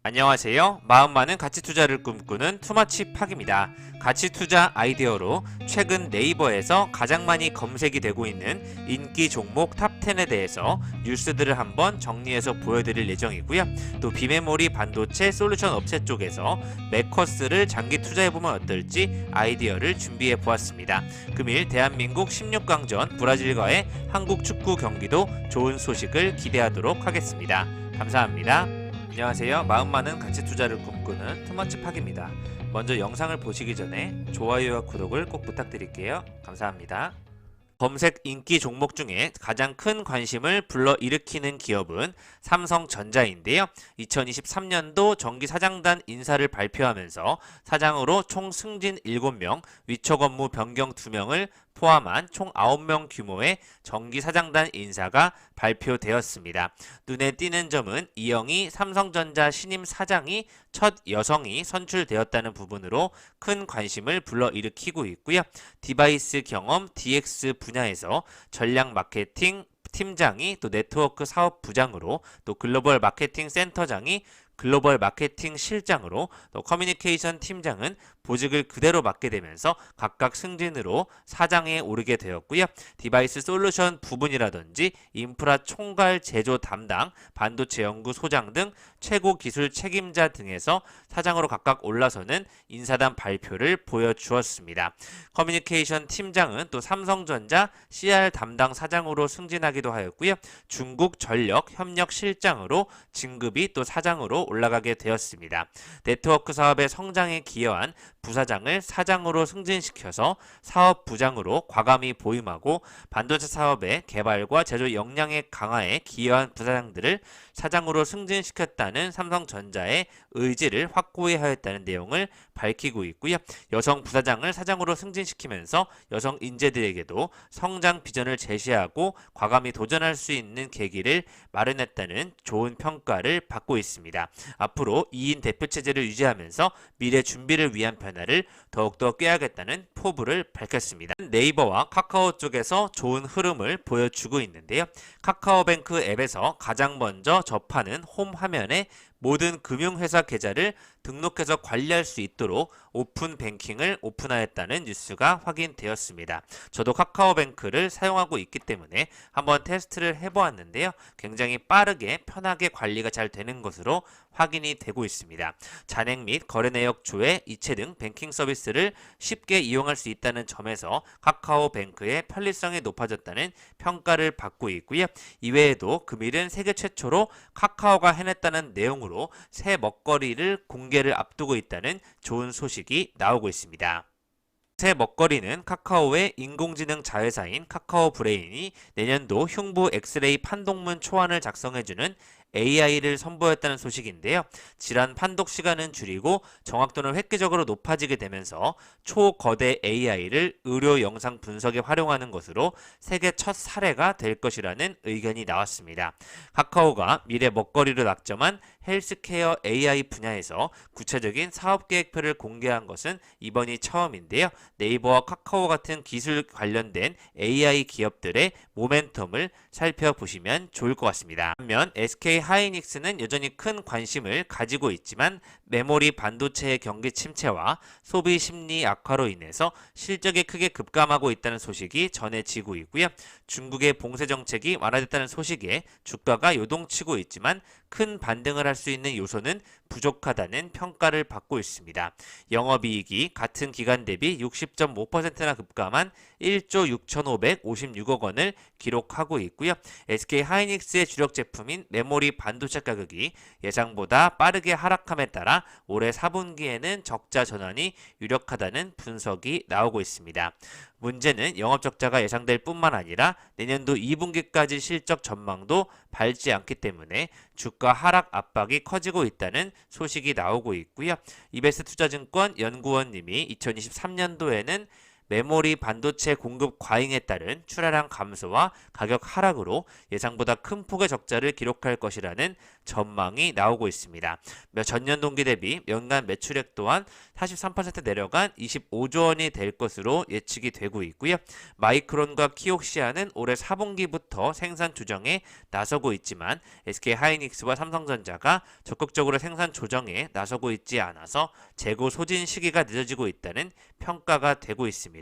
안녕하세요. 마음 많은 가치 투자를 꿈꾸는 투마치 팍입니다. 가치 투자 아이디어로 최근 네이버에서 가장 많이 검색이 되고 있는 인기 종목 탑10에 대해서 뉴스들을 한번 정리해서 보여드릴 예정이고요. 또 비메모리 반도체 솔루션 업체 쪽에서 매커스를 장기 투자해보면 어떨지 아이디어를 준비해 보았습니다. 금일 대한민국 16강전 브라질과의 한국 축구 경기도 좋은 소식을 기대하도록 하겠습니다. 감사합니다. 안녕하세요. 마음 많은 가치 투자를 꿈꾸는 투머치 팍입니다. 먼저 영상을 보시기 전에 좋아요와 구독을 꼭 부탁드릴게요. 감사합니다. 검색 인기 종목 중에 가장 큰 관심을 불러일으키는 기업은 삼성전자인데요. 2023년도 정기 사장단 인사를 발표하면서 사장으로 총 승진 7명, 위촉 업무 변경 2명을 포함한 총 9명 규모의 정기 사장단 인사가 발표되었습니다. 눈에 띄는 점은 이영희 삼성전자 신임 사장이 첫 여성이 선출되었다는 부분으로 큰 관심을 불러일으키고 있고요. 디바이스 경험 DX 분야에서 전략 마케팅 팀장이 또 네트워크 사업 부장으로 또 글로벌 마케팅 센터장이 글로벌 마케팅 실장으로 또 커뮤니케이션 팀장은 보직을 그대로 맡게 되면서 각각 승진으로 사장에 오르게 되었고요. 디바이스 솔루션 부분이라든지 인프라 총괄 제조 담당, 반도체 연구 소장 등 최고 기술 책임자 등에서 사장으로 각각 올라서는 인사단 발표를 보여주었습니다. 커뮤니케이션 팀장은 또 삼성전자 CR 담당 사장으로 승진하기도 하였고요. 중국 전력 협력 실장으로 진급이 또 사장으로 올라가게 되었습니다. 네트워크 사업의 성장에 기여한 부사장을 사장으로 승진시켜서 사업부장으로 과감히 보임하고 반도체 사업의 개발과 제조 역량의 강화에 기여한 부사장들을 사장으로 승진시켰다는 삼성전자의 의지를 확고히 하였다는 내용을 밝히고 있고요. 여성 부사장을 사장으로 승진시키면서 여성 인재들에게도 성장 비전을 제시하고 과감히 도전할 수 있는 계기를 마련했다는 좋은 평가를 받고 있습니다. 앞으로 2인 대표 체제를 유지하면서 미래 준비를 위한 변화를 더욱더 꾀하겠다는 포부를 밝혔습니다. 네이버와 카카오 쪽에서 좋은 흐름을 보여주고 있는데요. 카카오뱅크 앱에서 가장 먼저 접하는 홈 화면에 모든 금융회사 계좌를 등록해서 관리할 수 있도록 오픈 뱅킹을 오픈하였다는 뉴스가 확인되었습니다. 저도 카카오뱅크를 사용하고 있기 때문에 한번 테스트를 해보았는데요. 굉장히 빠르게 편하게 관리가 잘 되는 것으로 확인이 되고 있습니다. 잔액 및 거래 내역 조회, 이체 등 뱅킹 서비스를 쉽게 이용할 수 있다는 점에서 카카오뱅크의 편리성이 높아졌다는 평가를 받고 있고요. 이외에도 금일은 세계 최초로 카카오가 해냈다는 내용으로 새 먹거리를 공개를 앞두고 있다는 좋은 소식이 나오고 있습니다. 새 먹거리는 카카오의 인공지능 자회사인 카카오 브레인이 내년도 흉부 엑스레이 판독문 초안을 작성해주는 AI를 선보였다는 소식인데요. 질환 판독 시간은 줄이고 정확도는 획기적으로 높아지게 되면서 초거대 AI를 의료 영상 분석에 활용하는 것으로 세계 첫 사례가 될 것이라는 의견이 나왔습니다. 카카오가 미래 먹거리로 낙점한 헬스케어 AI 분야에서 구체적인 사업 계획표를 공개한 것은 이번이 처음인데요. 네이버와 카카오 같은 기술 관련된 AI 기업들의 모멘텀을 살펴보시면 좋을 것 같습니다. 반면 SK 하이닉스는 여전히 큰 관심을 가지고 있지만 메모리 반도체의 경기 침체와 소비 심리 악화로 인해서 실적이 크게 급감하고 있다는 소식이 전해지고 있고요. 중국의 봉쇄 정책이 완화됐다는 소식에 주가가 요동치고 있지만 큰 반등을 할 수 있는 요소는 부족하다는 평가를 받고 있습니다. 영업이익이 같은 기간 대비 60.5%나 급감한 1조 6,556억 원을 기록하고 있고요. SK 하이닉스의 주력 제품인 메모리 반도체 가격이 예상보다 빠르게 하락함에 따라 올해 4분기에는 적자 전환이 유력하다는 분석이 나오고 있습니다. 문제는 영업 적자가 예상될 뿐만 아니라 내년도 2분기까지 실적 전망도 밝지 않기 때문에 주가 하락 압박이 커지고 있다는 소식이 나오고 있고요. 이베스트 투자증권 연구원님이 2023년도에는 메모리 반도체 공급 과잉에 따른 출하량 감소와 가격 하락으로 예상보다 큰 폭의 적자를 기록할 것이라는 전망이 나오고 있습니다. 전년 동기 대비 연간 매출액 또한 43% 내려간 25조 원이 될 것으로 예측이 되고 있고요. 마이크론과 키옥시아는 올해 4분기부터 생산 조정에 나서고 있지만 SK하이닉스와 삼성전자가 적극적으로 생산 조정에 나서고 있지 않아서 재고 소진 시기가 늦어지고 있다는 평가가 되고 있습니다.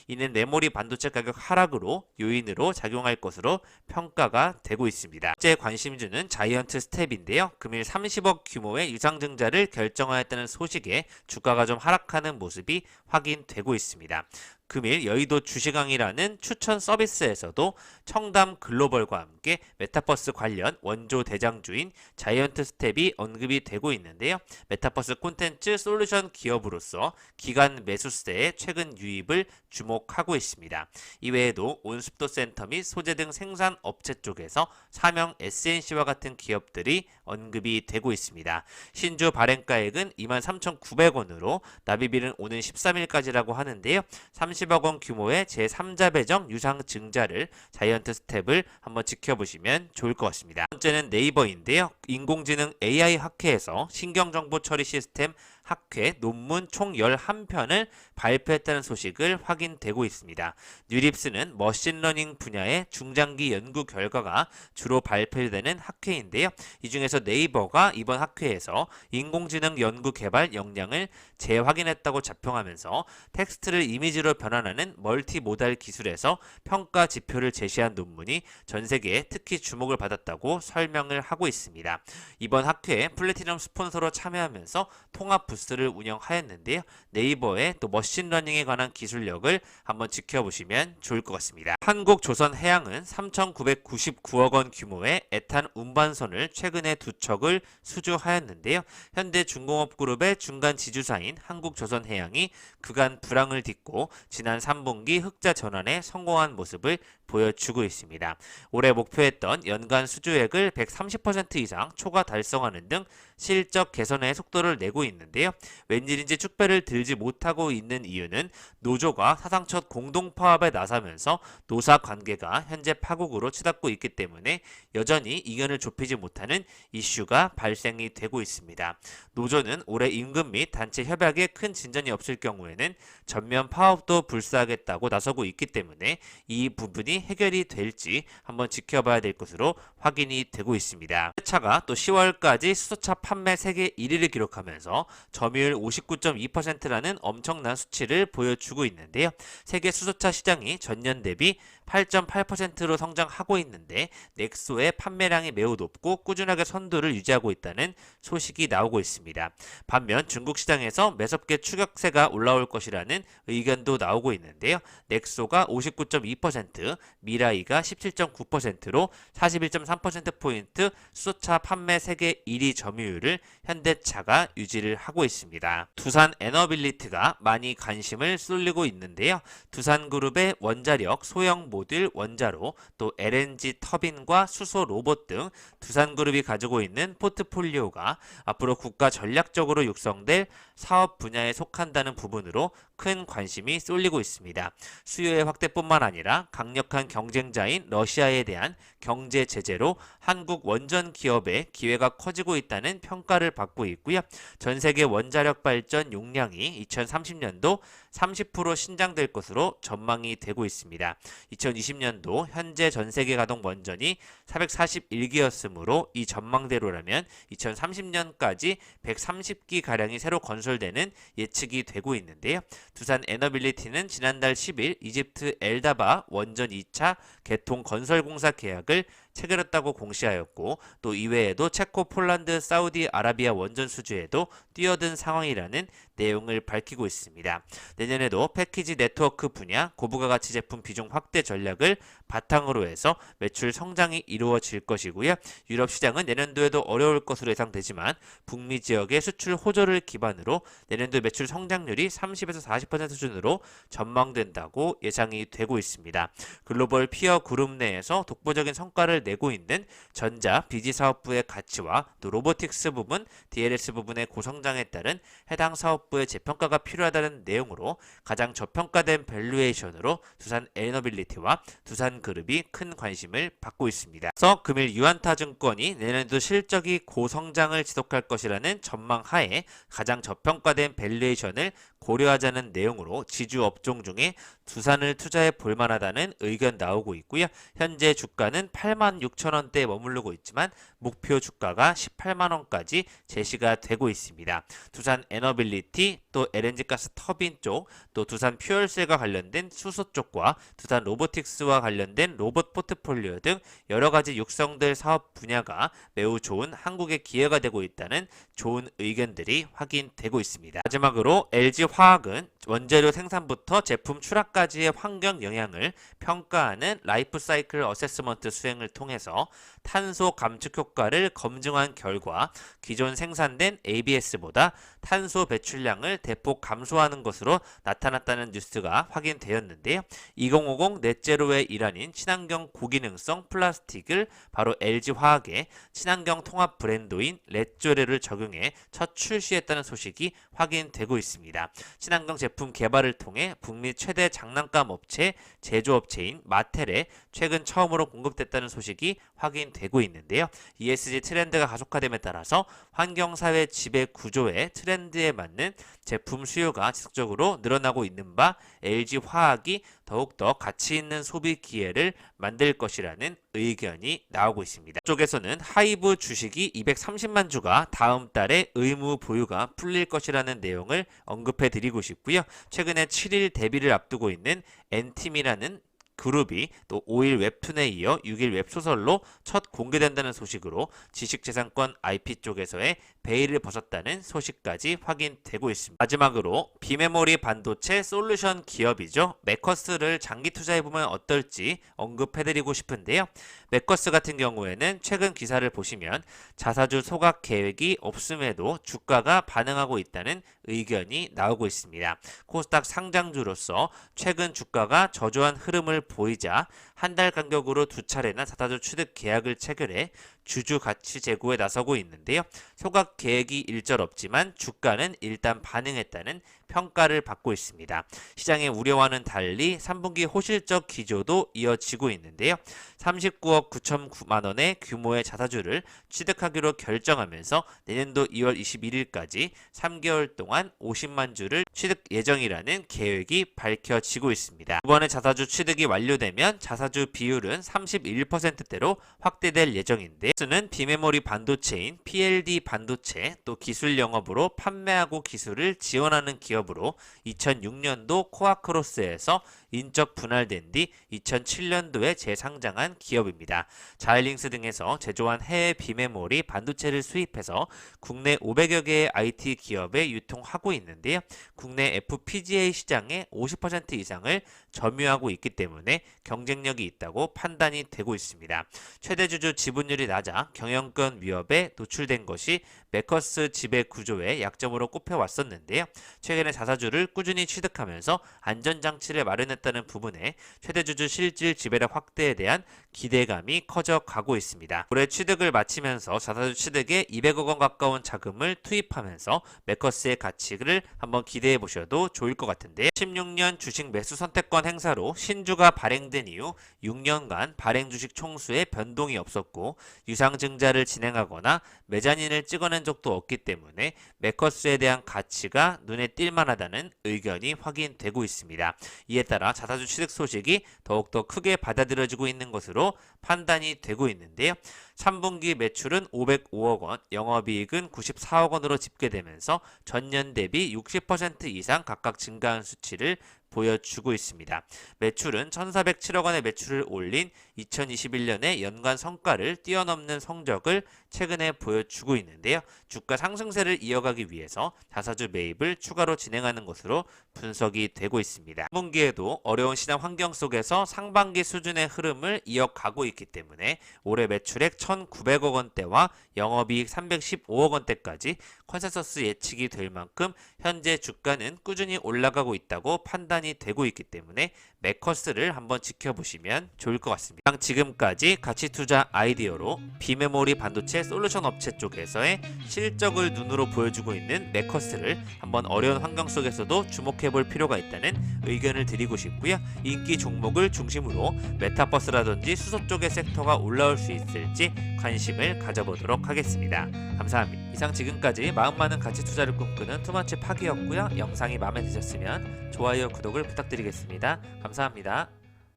이는 메모리 반도체 가격 하락으로 요인으로 작용할 것으로 평가가 되고 있습니다. 현재 관심주는 자이언트 스텝인데요. 금일 30억 규모의 유상증자를 결정하였다는 소식에 주가가 좀 하락하는 모습이 확인되고 있습니다. 금일 여의도 주식왕이라는 추천 서비스에서도 청담 글로벌과 함께 메타버스 관련 원조 대장주인 자이언트 스텝이 언급이 되고 있는데요. 메타버스 콘텐츠 솔루션 기업으로서 기관 매수세의 최근 유입을 주목하고 있습니다. 이외에도 온습도 센터 및 소재 등 생산 업체 쪽에서 사명 SNC와 같은 기업들이 언급이 되고 있습니다. 신주 발행가액은 23,900원으로 납입일은 오는 13일까지라고 하는데요. 30억 원 규모의 제3자 배정 유상 증자를 자이언트 스텝을 한번 지켜보시면 좋을 것 같습니다. 첫 번째는 네이버인데요. 인공지능 AI 학회에서 신경정보 처리 시스템 학회 논문 총 11편을 발표했다는 소식을 확인되고 있습니다. 뉴립스는 머신러닝 분야의 중장기 연구 결과가 주로 발표되는 학회인데요. 이 중에서 네이버가 이번 학회에서 인공지능 연구 개발 역량을 재확인했다고 자평하면서 텍스트를 이미지로 변환하는 멀티모달 기술에서 평가 지표를 제시한 논문이 전 세계에 특히 주목을 받았다고 설명을 하고 있습니다. 이번 학회에 플래티넘 스폰서로 참여하면서 통합 부스를 운영하였는데요. 네이버의 또 머신러닝에 관한 기술력을 한번 지켜보시면 좋을 것 같습니다. 한국조선해양은 3,999억 원 규모의 에탄 운반선을 최근에 2척을 수주하였는데요. 현대중공업그룹의 중간 지주사인 한국조선해양이 그간 불황을 딛고 지난 3분기 흑자 전환에 성공한 모습을 보여주고 있습니다. 올해 목표했던 연간 수주액을 130% 이상 초과 달성하는 등 실적 개선의 속도를 내고 있는데요. 웬일인지 축배를 들지 못하고 있는 이유는 노조가 사상 첫 공동 파업에 나서면서 노사 관계가 현재 파국으로 치닫고 있기 때문에 여전히 이견을 좁히지 못하는 이슈가 발생이 되고 있습니다. 노조는 올해 임금 및 단체 협약에 큰 진전이 없을 경우에는 전면 파업도 불사하겠다고 나서고 있기 때문에 이 부분이 해결이 될지 한번 지켜봐야 될 것으로 확인이 되고 있습니다. 차가 또 10월까지 수소차 판매 세계 1위를 기록하면서 점유율 59.2%라는 엄청난 수치를 보여주고 있는데요. 세계 수소차 시장이 전년 대비 8.8%로 성장하고 있는데 넥소의 판매량이 매우 높고 꾸준하게 선두를 유지하고 있다는 소식이 나오고 있습니다. 반면 중국 시장에서 매섭게 추격세가 올라올 것이라는 의견도 나오고 있는데요. 넥소가 59.2%, 미라이가 17.9%로 41.3%포인트 수소차 판매 세계 1위 점유율을 현대차가 유지를 하고 있습니다. 두산 에너빌리티가 많이 관심을 쏠리고 있는데요. 두산그룹의 원자력, 소형 모듈 원자로, 또 LNG 터빈과 수소 로봇 등 두산그룹이 가지고 있는 포트폴리오가 앞으로 국가 전략적으로 육성될 사업 분야에 속한다는 부분으로 큰 관심이 쏠리고 있습니다. 수요의 확대뿐만 아니라 강력한 경쟁자인 러시아에 대한 경제 제재로 한국 원전 기업의 기회가 커지고 있다는 평가를 받고 있고요. 전 세계 원자력 발전 용량이 2030년도 30% 신장될 것으로 전망이 되고 있습니다. 2020년도 현재 전 세계 가동 원전이 441기였으므로 이 전망대로라면 2030년까지 130기 가량이 새로 건설되는 예측이 되고 있는데요. 두산 에너빌리티는 지난달 10일 이집트 엘다바 원전 2차 개통 건설 공사 계약을 체결했다고 공시하였고 또 이외에도 체코, 폴란드, 사우디아라비아 원전 수주에도 뛰어든 상황이라는 내용을 밝히고 있습니다. 내년에도 패키지 네트워크 분야 고부가 가치 제품 비중 확대 전략을 바탕으로 해서 매출 성장이 이루어질 것이고요. 유럽 시장은 내년도에도 어려울 것으로 예상되지만 북미 지역의 수출 호조를 기반으로 내년도 매출 성장률이 30에서 40% 수준으로 전망된다고 예상이 되고 있습니다. 글로벌 피어 그룹 내에서 독보적인 성과를 내고 있는 전자 BG 사업부의 가치와 또 로보틱스 부분, DLS 부분의 고성장에 따른 해당 사업부의 재평가가 필요하다는 내용으로 가장 저평가된 밸류에이션으로 두산 에너빌리티와 두산그룹이 큰 관심을 받고 있습니다. 그래서 금일 유한타증권이 내년에도 실적이 고성장을 지속할 것이라는 전망 하에 가장 저평가된 밸류에이션을 고려하자는 내용으로 지주 업종 중에 두산을 투자해 볼 만하다는 의견 나오고 있고요. 현재 주가는 86,000원대에 머무르고 있지만 목표 주가가 18만원까지 제시가 되고 있습니다. 두산 에너빌리티, 또 LNG가스 터빈 쪽, 또 두산 퓨얼셀과 관련된 수소 쪽과 두산 로보틱스와 관련된 로봇 포트폴리오 등 여러 가지 육성될 사업 분야가 매우 좋은 한국의 기회가 되고 있다는 좋은 의견들이 확인되고 있습니다. 마지막으로 LG화학은 원재료 생산부터 제품 출하까지의 환경 영향을 평가하는 라이프 사이클 어세스먼트 수행을 통해서 탄소 감축 효과를 검증한 결과 기존 생산된 ABS보다 탄소 배출량을 대폭 감소하는 것으로 나타났다는 뉴스가 확인되었는데요. 2050 넷제로의 일환인 친환경 고기능성 플라스틱을 바로 LG화학의 친환경 통합 브랜드인 렛조레를 적용해 첫 출시했다는 소식이 확인되고 있습니다. 친환경 제품 개발을 통해 북미 최대 장난감 업체 제조업체인 마텔에 최근 처음으로 공급됐다는 소식이 확인되고 있는데요. ESG 트렌드가 가속화됨에 따라서 환경사회 지배 구조의 트렌드에 맞는 제품 수요가 지속적으로 늘어나고 있는 바 LG화학이 더욱더 가치 있는 소비 기회를 만들 것이라는 의견이 나오고 있습니다. 쪽에서는 하이브 주식이 230만 주가 다음 달에 의무 보유가 풀릴 것이라는 내용을 언급해 드리고 싶고요. 최근에 7일 데뷔를 앞두고 있는 엔팀이라는 그룹이 또 5일 웹툰에 이어 6일 웹소설로 첫 공개된다는 소식으로 지식재산권 IP 쪽에서의 베일을 벗었다는 소식까지 확인되고 있습니다. 마지막으로 비메모리 반도체 솔루션 기업이죠. 매커스를 장기 투자해보면 어떨지 언급해드리고 싶은데요. 매커스 같은 경우에는 최근 기사를 보시면 자사주 소각 계획이 없음에도 주가가 반응하고 있다는 의견이 나오고 있습니다. 코스닥 상장주로서 최근 주가가 저조한 흐름을 보이자 한 달 간격으로 두 차례나 자사주 취득 계약을 체결해 주주 가치 제고에 나서고 있는데요. 소각 계획이 일절 없지만 주가는 일단 반응했다는 평가를 받고 있습니다. 시장의 우려와는 달리 3분기 호실적 기조도 이어지고 있는데요. 39억 9천만 원의 규모의 자사주를 취득하기로 결정하면서 내년도 2월 21일까지 3개월 동안 50만 주를 취득 예정이라는 계획이 밝혀지고 있습니다. 이번에 자사주 취득이 완료되면 자사주 비율은 31%대로 확대될 예정인데 는 비메모리 반도체인 PLD 반도체 또 기술 영업으로 판매하고 기술을 지원하는 기업으로 2006년도 코아크로스에서 인적 분할된 뒤 2007년도에 재상장한 기업입니다. 자일링스 등에서 제조한 해외 비메모리 반도체를 수입해서 국내 500여 개의 IT 기업에 유통하고 있는데요. 국내 FPGA 시장의 50% 이상을 점유하고 있기 때문에 경쟁력이 있다고 판단이 되고 있습니다. 최대 주주 지분율이 낮아 경영권 위협에 노출된 것이 매커스 지배 구조의 약점으로 꼽혀왔었는데요. 최근에 자사주를 꾸준히 취득하면서 안전장치를 마련했다는 부분에 최대주주 실질 지배력 확대에 대한 기대감이 커져가고 있습니다. 올해 취득을 마치면서 자사주 취득에 200억 원 가까운 자금을 투입하면서 매커스의 가치를 한번 기대해 보셔도 좋을 것 같은데 16년 주식 매수 선택권 행사로 신주가 발행된 이후 6년간 발행 주식 총수에 변동이 없었고 유상증자를 진행하거나 메자닌을 찍어낸 적도 없기 때문에 매커스에 대한 가치가 눈에 띌만하다는 의견이 확인되고 있습니다. 이에 따라 자사주 취득 소식이 더욱더 크게 받아들여지고 있는 것으로 판단이 되고 있는데요. 3분기 매출은 505억 원, 영업이익은 94억 원으로 집계되면서 전년 대비 60% 이상 각각 증가한 수치를 보여주고 있습니다. 매출은 1,407억 원의 매출을 올린 2021년의 연간 성과를 뛰어넘는 성적을 최근에 보여주고 있는데요. 주가 상승세를 이어가기 위해서 자사주 매입을 추가로 진행하는 것으로 분석이 되고 있습니다. 3분기에도 어려운 시장 환경 속에서 상반기 수준의 흐름을 이어가고 있기 때문에 올해 매출액 1,900억 원대와 영업이익 315억 원대까지 컨센서스 예측이 될 만큼 현재 주가는 꾸준히 올라가고 있다고 판단이 되고 있기 때문에 매커스를 한번 지켜보시면 좋을 것 같습니다. 지금까지 가치투자 아이디어로 비메모리 반도체 솔루션 업체 쪽에서의 실적을 눈으로 보여주고 있는 매커스를 한번 어려운 환경 속에서도 주목해 볼 필요가 있다는 의견을 드리고 싶고요. 인기 종목을 중심으로 메타버스라든지 수소 쪽의 섹터가 올라올 수 있을지 관심을 가져보도록 하겠습니다. 감사합니다. 이상 지금까지 마음 많은 가치 투자를 꿈꾸는 투마치 파기였고요. 영상이 마음에 드셨으면 좋아요, 구독을 부탁드리겠습니다. 감사합니다.